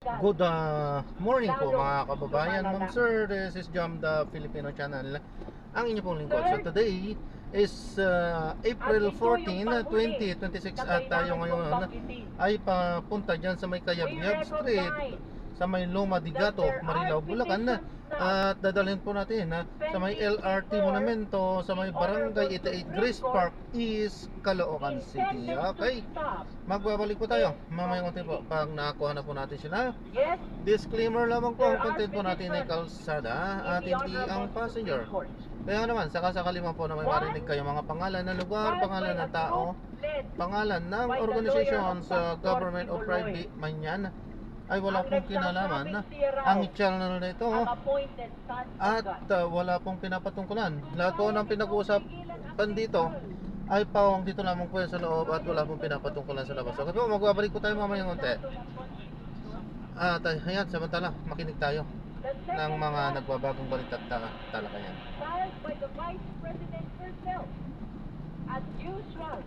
Good morning po mga kababayan. Ma'am sir, this is Jam the Filipino channel. Ang inyo pong lingkod. So today is April 14, 2026 at tayo ngayon ay papunta dyan sa may Kayabyab Street sa may Loma de Gato, Marilao, Bulacan. At dadalhin po natin sa may LRT Monumento sa may Barangay 88 Grace Park East, Caloocan City. Okay, magbabalik po tayo mamayang konti po pag nakakuha na po natin sila. Disclaimer lamang po, ang content po natin ay kalsada at hindi ang passenger. Kaya naman, sakasakali man po na may marinig kayo mga pangalan ng lugar, pangalan ng tao, pangalan ng organisasyon sa government o private man yan, ay wala pong kinalaman ang channel na ito at wala pong pinapatungkulan. Lahat po ng pinag-uusapan dito ay pawang dito lamang po yan sa loob at wala pong pinapatungkulan sa labas. Okay po, magbabalik po tayo mamayang konti. At ayan, samantala makinig tayo ng mga nagbabagong balita at talakayan. Filed by the Vice President herself, as usual,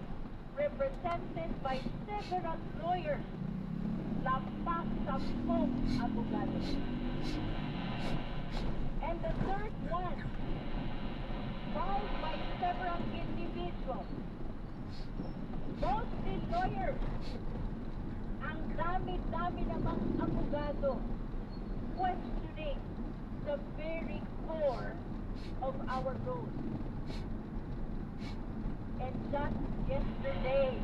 represented by several lawyers, lampas sa smoke abogado. And the third one, filed by several individuals, mostly lawyers. Ang dami-dami namang abogado questioning the very core of our road. And just yesterday,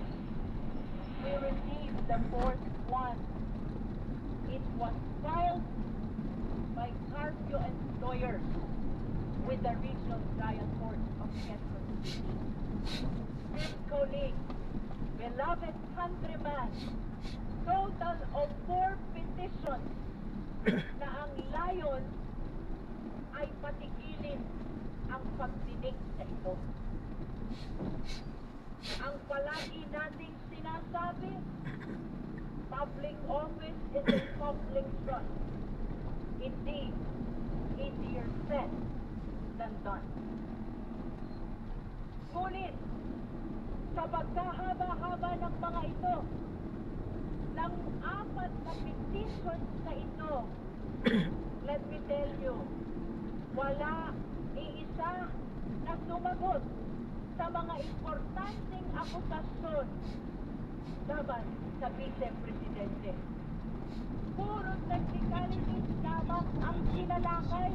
we received the fourth one. It was filed by Carpio and lawyers with the Regional Trial Court of Quezon City. And colleague, beloved countryman, total of 4 petitions na ang layon ay patigilin ang pagdinig sa ito. Ang palagi nating sinasabi, public office is a public trust. Indeed, easier said than done. Ngunit, sa pagkahaba-haba ng mga ito, ng 4 na petitions na ito, let me tell you, wala iisa na sumagot sa mga importanteng akusasyon laban sa Vice-Presidente. Puro technicalities lamang ang kinalakay.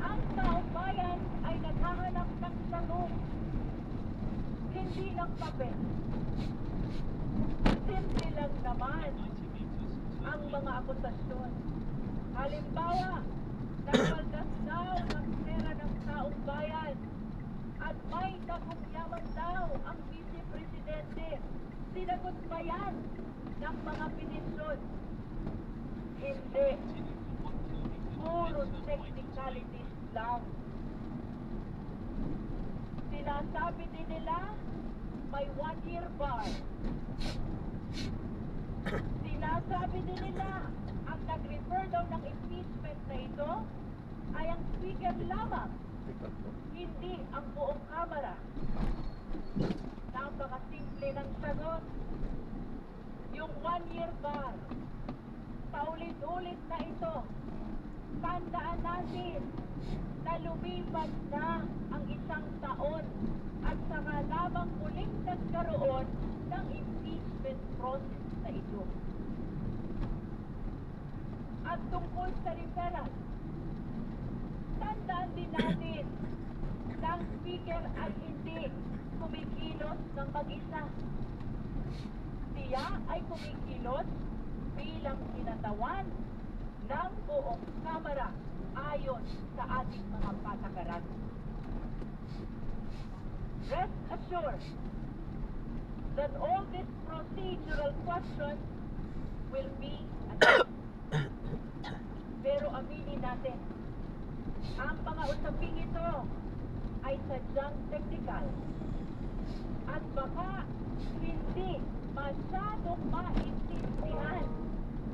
Ang taong bayan ay naghahanap ng sagot, hindi ng papel. Simple lang naman ang mga akusasyon. Halimbawa, nagpaldas daw ng pera ng taong bayan at may nakumyaman daw ang Vice-Presidente. Sinagot ba yan ng mga petisyon? Hindi. Puro technicalities lang. Sinasabi din nila may 1-year bar. Sinasabi din nila ang nag-refer daw ng impeachment na ito ay ang speaker lamang, hindi ang buong kamara. Napakasimple ng sagot. Yung 1-year bar, paulit-ulit na ito. Tandaan natin na lumipas na ang 1 taon at saka lamang muling nagkaroon ng impeachment process na ito. At tungkol sa referral, tandaan din natin na ang speaker ay hindi kumikilos ng mag-isa. Siya ay kumikilos bilang kinatawan ng buong kamara ayon sa ating mga patakaran. Rest assured that all these procedural questions will be addressed. Pero aminin natin, ang mga usaping ito ay sadyang technical at baka hindi masyadong maintindihan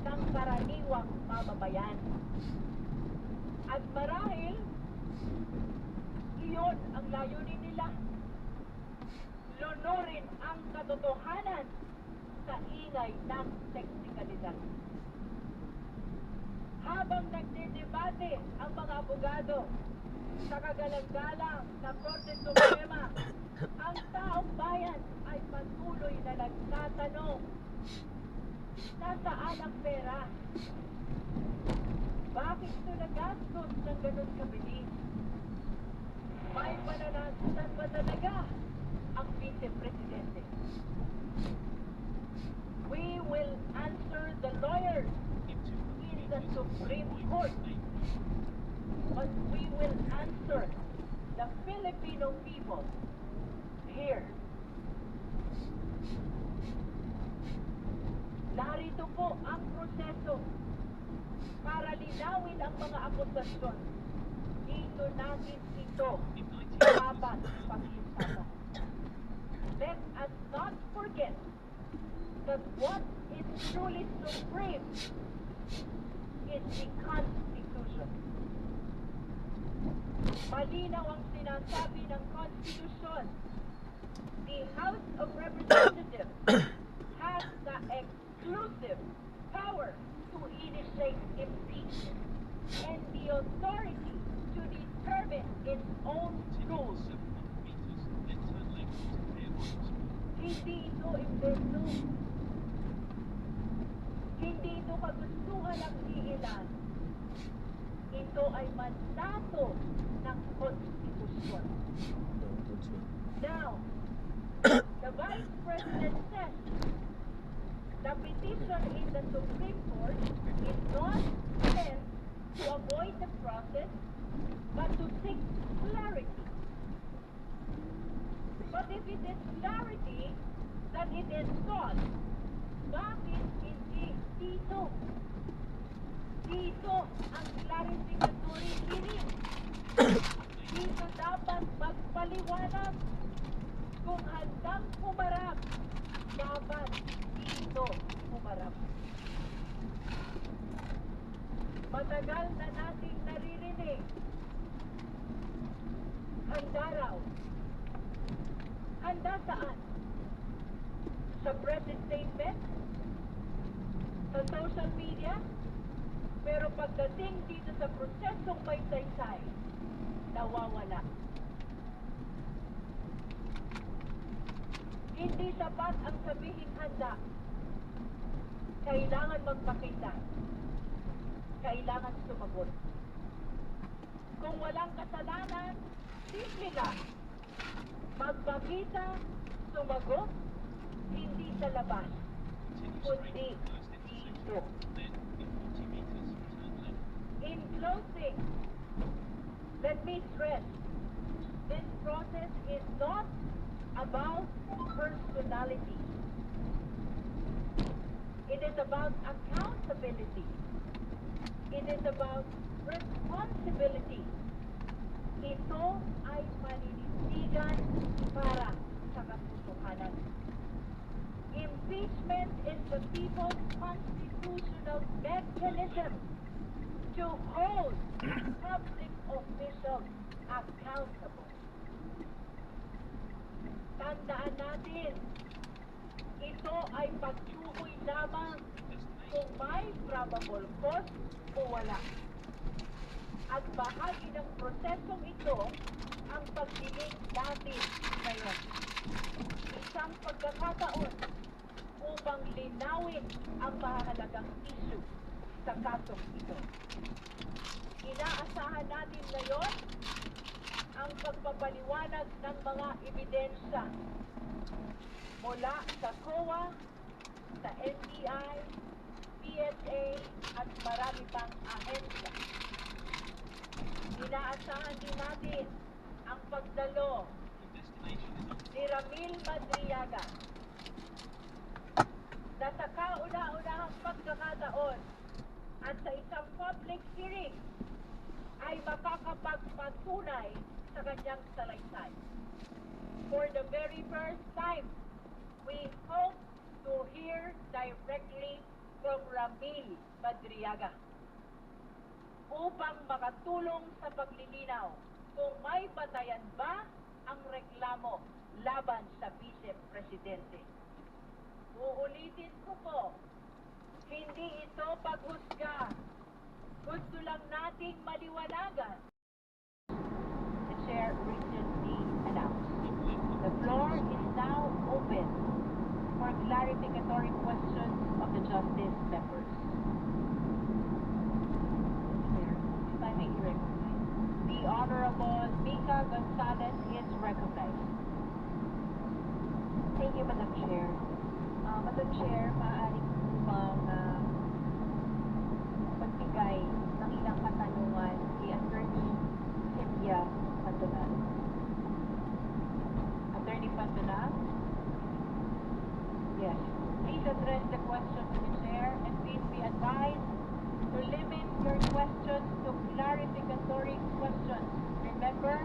ng karaniwang mamamayan. At marahil, iyon ang layunin nila. Lunurin ang katotohanan kaingay ng teknikalidad. Habang nagdidebate ang mga abogado sa kagalang-galang na Korte Suprema, ang taong bayan ay patuloy na nagtatanong, nasaan ang pera? Bakit ito nagastos ng ganun kabilis? May pananagutan ba talaga ang Vice-Presidente? We will answer the lawyers in the Supreme Court, but we will answer the Filipino people here. Narito po ang proseso para linawin ang mga akusasyon. Dito natin ito dapat pag-isapan. Let us not forget that what is truly supreme is the Constitution. Malinaw ang sinasabi ng Constitution. The House of Representatives has the exclusive power to initiate impeachment and the authority to determine its own rules. Hindi ito invento. Hindi ito kagustuhan ng iilan. Ito ay mandato ng Konstitusyon. Now, the Vice President says the petition in the Supreme Court is not meant to avoid the process, but to seek clarity. But if it is clarity that it is sought, bakit hindi dito? Dito ang clarificatory hearing. Dito dapat magpaliwanag. Kung handang humarap, dapat dito humarap. Matagal na nating naririnig. Handa raw. Handa saan? Sa press statement? Sa social media? Pero pagdating dito sa prosesong may saysay, nawawala. Hindi sapat ang sabihing handa. Kailangan magpakita. Kailangan sumagot. Kung walang kasalanan, simple lang. Magpakita, sumagot, hindi sa labas, kundi dito. In closing, let me stress, this process is not about personality. It is about accountability. It is about responsibility. Ito ay paninindigan para sa katotohanan. Impeachment is the people's constitutional mechanism to hold public officials accountable. Tandaan natin, ito ay pagsukoy lamang kung may probable cause o wala. At bahagi ng prosesong ito ang pagdinig natin ngayon. Isang pagkakataon upang linawin ang mahalagang issue sa kasong ito. Inaasahan natin ngayon ang pagpapaliwanag ng mga ebidensya mula sa COA, sa NBI, PSA at marami pang ahensya. Inaasahan din natin ang pagdalo ni Ramil Madriaga na sa kauna-unahang pagkakataon at sa isang public hearing ay makakapagpatunay sa kanyang salaysay. For the very first time, we hope to hear directly from Ramil Madriaga upang makatulong sa paglilinaw kung may batayan ba ang reklamo laban sa Vice Presidente. Uulitin ko po, hindi ito paghusga. Gusto lang nating maliwanagan. The chair recently announced. The floor is now open for clarificatory questions of the justice members. Chair, if I may recognize. The Honorable Mika Gonzalez is recognized. Thank you, Madam Chair. Madam Chair, maaari po bang magbigay ng ilang katanungan kay Attorney Cynthia Pantonal? Attorney Pantonal? Yes. Please address the question to the Chair and please be advised to limit your questions to clarificatory questions. Remember,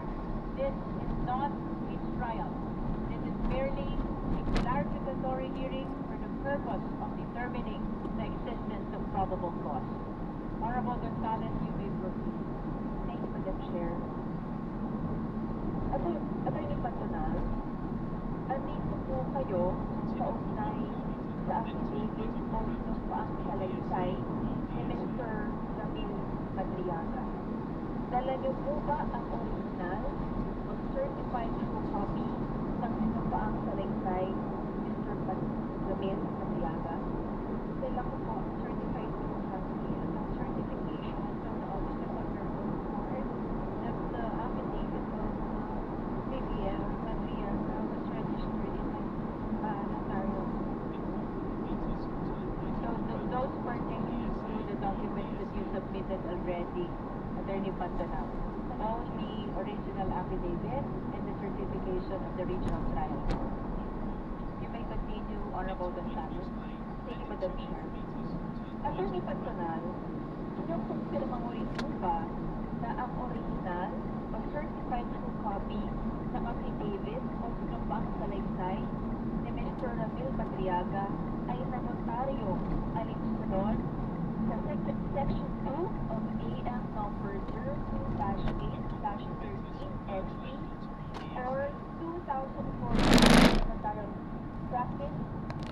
this is not a trial. This is merely a clarificatory hearing for the purpose of determining the existence of probable cause. Honorable Gonzalez, you may proceed. Thank you, Madam Chair. Attorney Pantonal, andito po kayo kaugnay sa affidavit o sinumpaang salaysay ni Mr. Ramil Madriaga. Dala niyo po ba ang original o certified true copy ng sinumpaang salaysay ni Mr. Ramil Madriaga? Dala ko po ang certified true copy at ang certification from the Office of Honorable Court that the affidavit of BBM Madriaga was registered in my notarial. So those pertain to the documents that you submitted already, Attorney Pantanal. All the original affidavit and the certification of the regional trial court. You may continue, Honorable Gonzalez. Thank you, Madam Chair. Attorney Pantanal, kinukumpirma mo rin po ba na ang original o certified true copy ng affidavit o sinumpang salaysay ni Mr. Ramil Madriaga ay nanotaryo alinsunod sa Section 2 of AM number 02-8-13-SC or 2014 notarial practice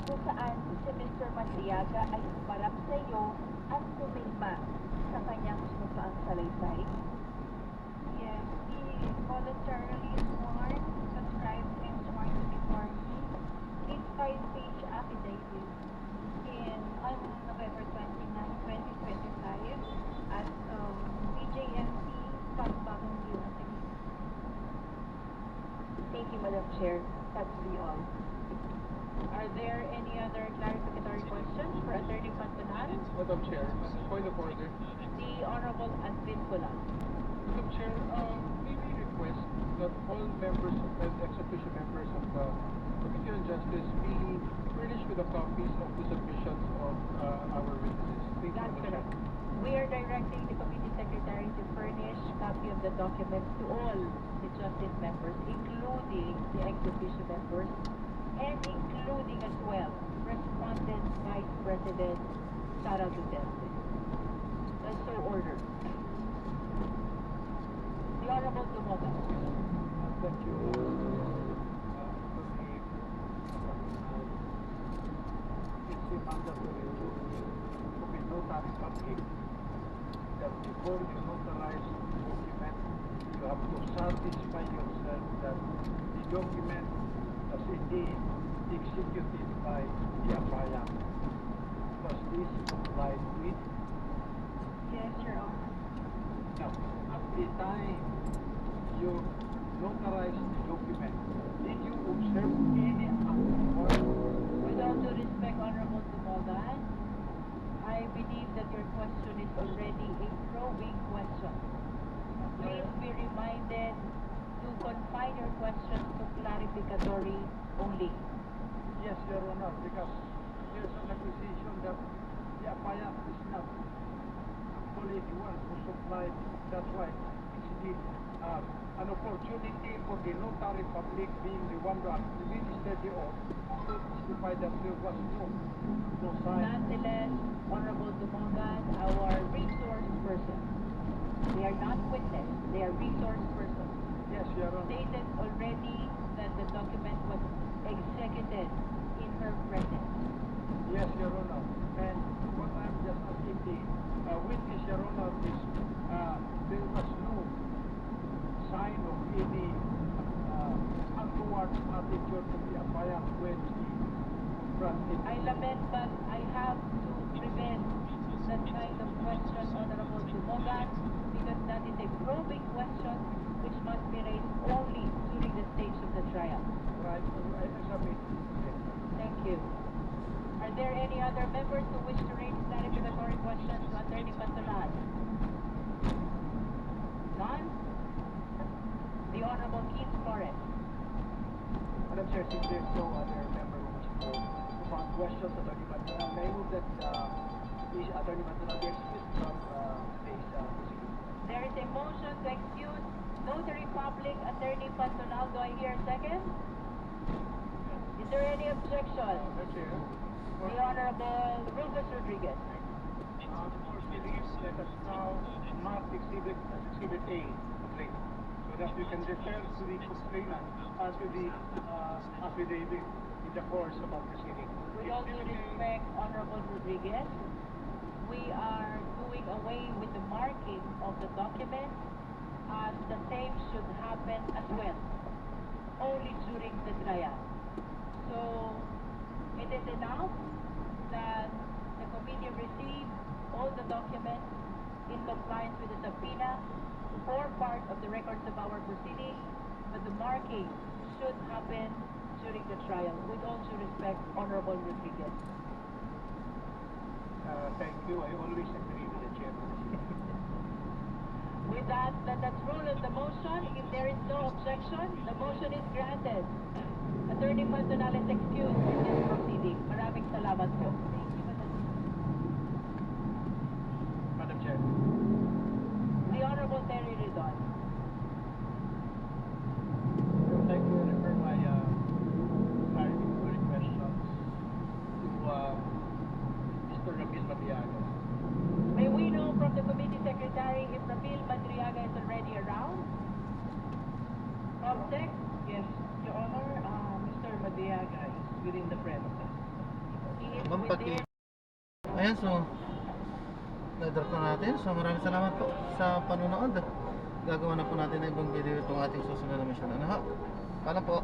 kung saan si Mr. Madriaga ay humarap sa iyo at pumirma sa kanyang sinumpaang salaysay? Yes, he voluntarily sworn, subscribed and sworn to be party. His 5-page affidavit on November 29, 2025 at BJMP Pagbagang Unit. Thank you, Madam Chair. That will be all. Are there any other clarificatory questions for Attorney Pantanal? Madam Chair, point of order. The Honorable Advin Colas. Madam Chair, may we request that all members and ex-officio members of the Committee on Justice be furnished with the copies of the submissions of our witnesses. Thank you, That's Madam correct. Chair. We are directing the Committee Secretary to furnish copy of the documents to all the Justice members, including the ex-officio members, and including as well Respondent Vice President Sara Duterte. That's so ordered. The Honorable Dumoga. Thank you. It's mandatory to be notary public that before you notarize the document, you have to satisfy yourself that the document was indeed executed by the applicant. Was this complied with? Yes, Your Honor. Now, at the time you notarized the document, did you observe any untoward? With all due respect, Honorable Dumogan, I believe that your question is already a probing question. Please be reminded to confine your questions to clarificatory only. Yes, Your Honor, because there's an accusation that the applicant is not actually the one who supplied. That's why it's an opportunity for the notary public being the one to administer the oath to testify that there was no sign. Nonetheless, Honorable Dumogan, our resource person, they are not witness, they are resource persons, Yes, Your Honor. stated already that the document was executed in Honor present. Yes, Your Honor. And what I'm just asking the witness, Your Honor, is there was no sign of any untoward attitude of the appliance when he confronted. I lament, but I have to prevent that kind of question, Honorable Dumogan, because that is a probing question which must be raised only during the stage of the trial. Right, I submit. Thank you. Are there any other members who wish to raise clarificatory questions to Attorney Pantolan? None? The Honorable Keith Flores. Madam Chair, since there's no other member who wishes to prompt questions, Attorney Pantolan, may I move that Attorney Pantolan be excused from today's proceeding? There is a motion to excuse Notary Public Attorney Pantolan. Do I hear a second? Is there any objection? Madam Chair, The Honorable Rufus Rodriguez. for beliefs, let us now mark exhibit as exhibit A, complaint, so that we can refer to the complainant as to the affidavit in the course of our proceeding. With all due respect, Honorable Rodriguez, we are doing away with the marking of the document as the same should happen as well, only during the trial. So, it is enough that the committee receive all the documents in compliance with the subpoena or part of the records of our proceeding, but the marking should happen during the trial. With all due respect, Honorable Rodriguez. Thank you. I always agree with the chairman. With that, let's rule on the motion. If there is no objection, the motion is granted. Attorney Pantolan is excused in this proceeding. Maraming salamat po. Thank you, Madam. Madam Chair. The Honorable Terry Redon. I would like to refer my clarificatory questions to Mr. Ramil Matiaga. May we know from the committee secretary if Ramil Madriaga is already around? Object? Yes, Your Honor, Mr. Madiaga is within the premises. He is Ma'am, within. Ayan, so na-drop na natin. So maraming salamat po sa panonood. Gagawa na po natin ng ibang video itong ating susunod na mission. Ano ho? Paalam po.